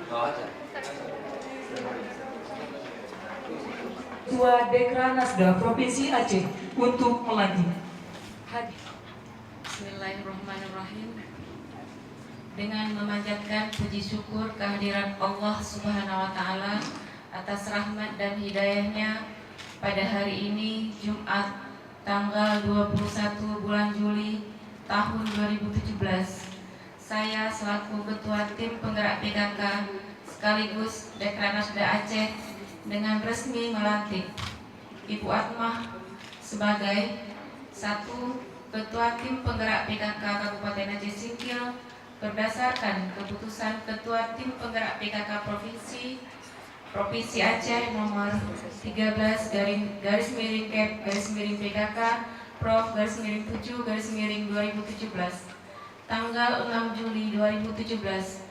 Ketua Dekranasda Provinsi Aceh untuk melantik. Bismillahirrahmanirrahim. Dengan memanjatkan puji syukur kehadiran Allah Subhanahu wa Ta'ala atas rahmat dan hidayahnya, pada hari ini Jumat tanggal 21 bulan Juli tahun 2017, saya selaku Ketua Tim Penggerak PKK sekaligus Dekranasda Aceh dengan resmi melantik Ibu Atmah sebagai 1. Ketua Tim Penggerak PKK Kabupaten Aceh Singkil berdasarkan keputusan Ketua Tim Penggerak PKK Provinsi Aceh nomor 13 garis miring Kep garis miring PKK Prof garis miring 7 garis miring 2017 tanggal 6 Juli 2017.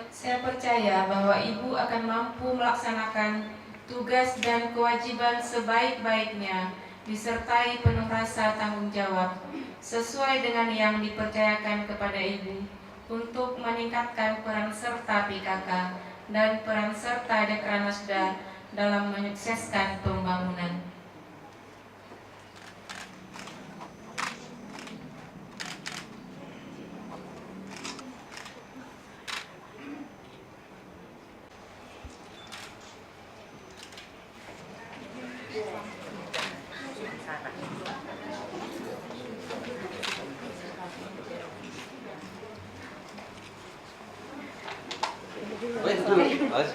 Saya percaya bahwa Ibu akan mampu melaksanakan tugas dan kewajiban sebaik-baiknya disertai penuh rasa tanggung jawab sesuai dengan yang dipercayakan kepada Ibu untuk meningkatkan peran serta PKK dan peran serta Dekranasda dalam menyukseskan pembangunan. Mas.